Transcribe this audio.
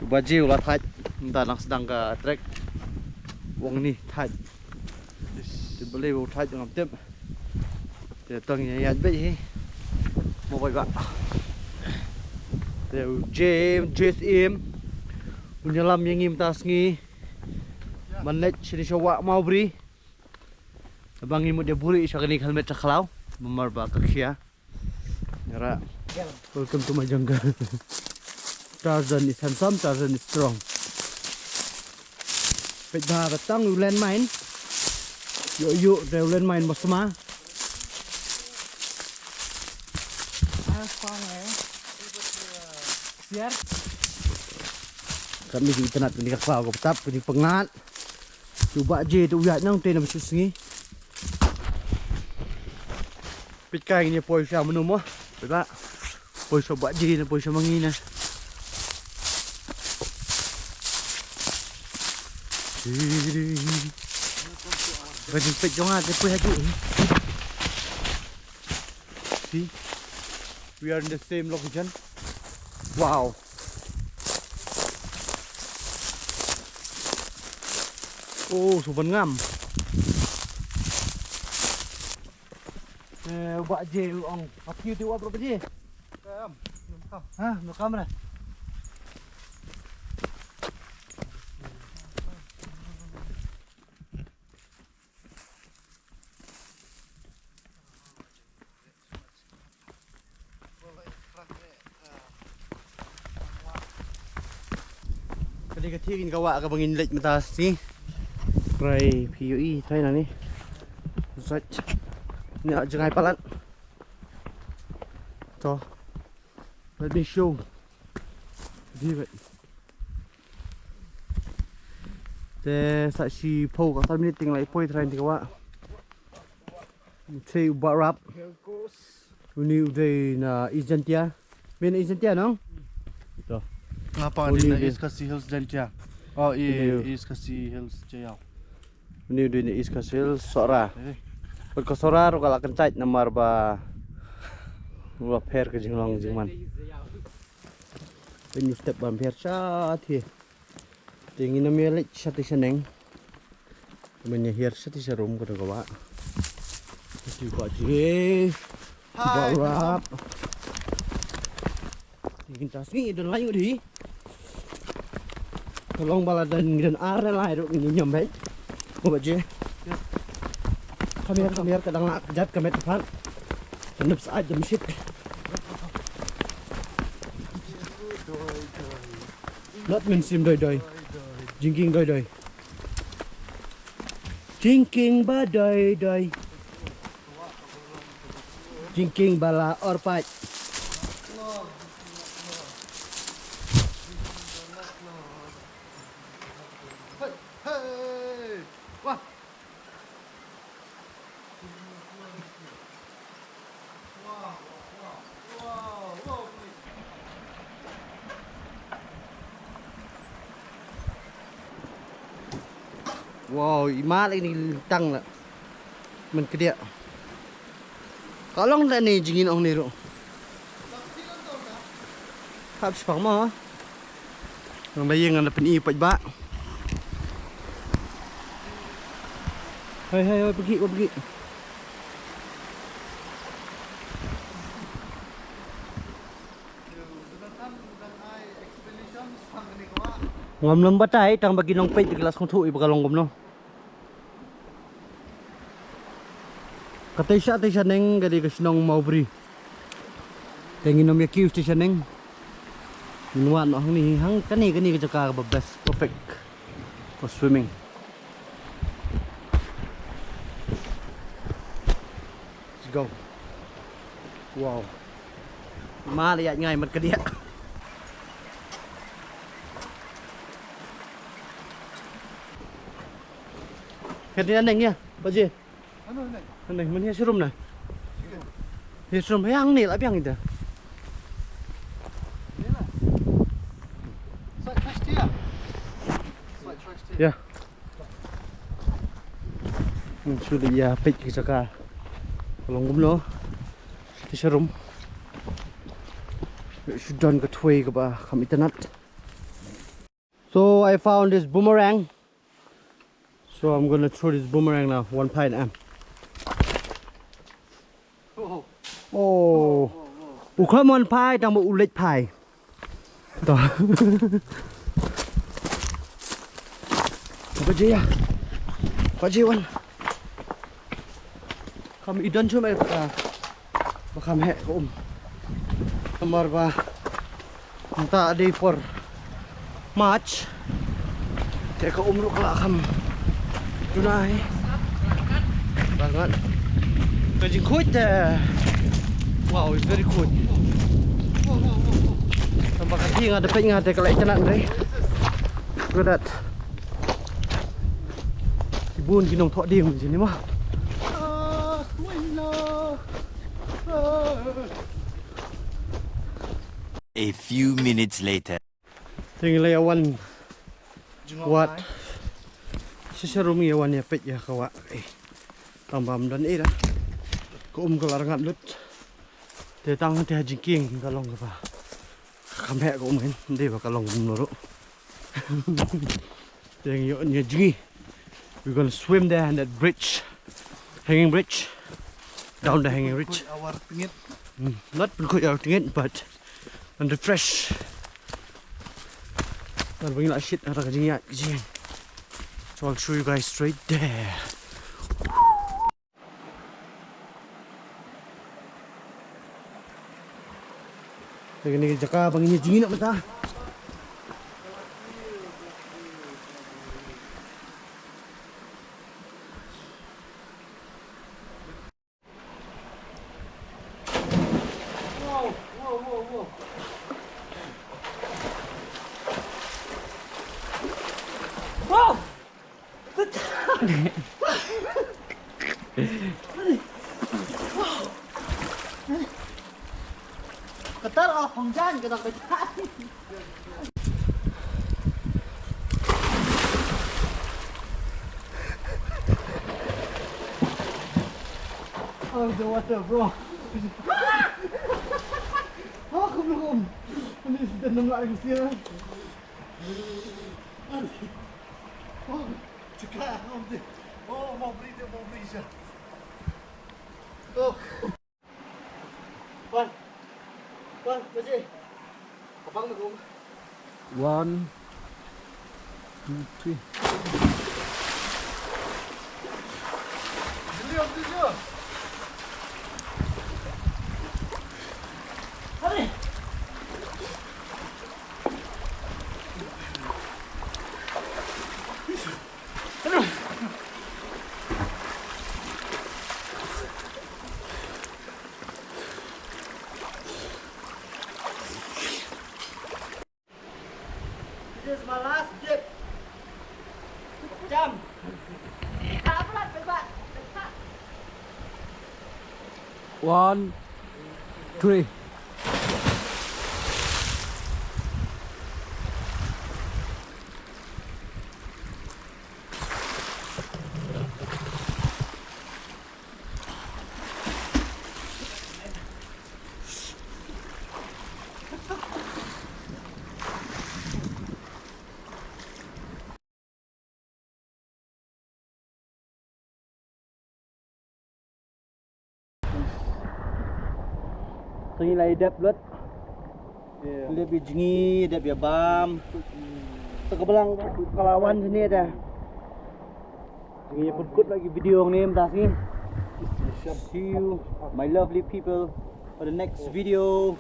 baju lah thaj ta nak sedang ke trek wong ni thaj thì boleh bu thaj ngam tep thì tầng nhà yat be hi mo bai ba thì JSM punya lam yang im tas ngi manet sini shawa Mawbri abang imut dia buri syakani helmet caklau memar ba kakhia ngara welcome to my jungle. Tarzan is handsome, Tarzan is strong. Bây giờ tăng lên mine, dụ đều lên mine một số má. Kami di internet ni kakak aku tetap di pengat. Cuba je tu uyak nang tena macam sini. Pikai ni poi sia menu mo. Baik. Poi so buat je ni poi so mangi na. Bagi pet jong ah depois haju. See? We are in the same location. Wow. Oh, sopan ngam. Buat je ong. Apa you tu berapa je? Kam. Ha, nak kamera. Kati kin kawa ka bangin lek mata ni. Try PUE try na ni. Search. Ni jangan palat. To. Let me show. Give it. Te sa si po ka 3 minute ting lai poi try ni kawa. Say what rap. Uni uday na Isentia. Men Isentia no? To. Apa ni East Khasi Hills Dentia. Oh East Khasi Hills Jaya. Ini udah ni East Khasi Hills Sora. Kalau Sora ro kalau kencait nomor ba pair ke jinglong jingman. Ini step ban pair chat hi. Tingin na melik satu seneng. Menyihir satu serum ko kawa. Iti ko je. Barap. Tingin tas ni dan layu di. Tolong baladan dan are lah itu ini nyampe. Mau baca? Kamera kadang nak jat kamera depan. Tenep saat jam shit. Not mensim doi. Jingking doi. Jingking ba doi. Jingking bala orpat. Wow, imat ini tang lah. Men kedia. Kalau nggak nih jingin ong niru. Habis pang mah. Nang bayang ang lapin ipat ba. Hai pergi. Ngom lom batai tang bagi nong pet di kelas kontu ibu kalong gom no. Kata isya neng gadi kesenong Mawbri. Tengin nom yakiu station neng. Minuan hang ni hang kani ke jaka best perfect for swimming. Let's go. Wow. Ma lihat ngai mat ke dia. Kedia neng ya, baje. Ano neng? Neng mana serum na? Serum yang ni lah yang itu. Ya. Sudah ya pet ke jaka. Kalau ngomno, di serum. Sudah ke tuai ke bah kami tenat. So I found this boomerang. So I'm gonna throw this boomerang now. 1 pint am. Oh. Ukram 1 pint, tang mo ulit pie. To. Apa je ya? Apa je wan? Kami idan cuma ka. Bakam he ko Nomor ba? Entah ada for March. Cek ke umruk lah kam. Tunai. Banget. Kajing kuat. Wow, it's very good. Sampai kaki nggak dapat nggak ada kelak jalan deh. Look at that. Ibun ginong thọ đi mình gì nữa mà. A few minutes later. Tinggal awan. What? Sesarumi awan ya pet ya kawa. Tambam dan ira. Ko kelar ngap lut. Te tang te jingking kalong ka pa. Kamhe ko men, hindi ba kalong nuro. Teng yo nya jingi. We're gonna swim there in that bridge. Hanging bridge. Down the hanging bridge. Not good our tingit, but and refresh. But we not shit ada kajing ya kajing. So I'll show you guys straight there. Ini jaka banginya jingin nak mata. Wow. Wow. Ketar oh hongjan kita ketar. Oh the water bro. Oh belum. Ini sudah nembak lagi sih. Oh cekak nanti. Oh Mawbri je. Oh. Vâng, cái gì? Có băng được không? 1, 2, 3. Đi chưa? Hadi. This is my last dip. Jump. One, 3. Ini lagi dep lut. Lebih jingi, dep ya bam. Terkebelang kalawan sini ada. Jingi pun kut lagi video ni entah sini. See you, my lovely people, for the next video.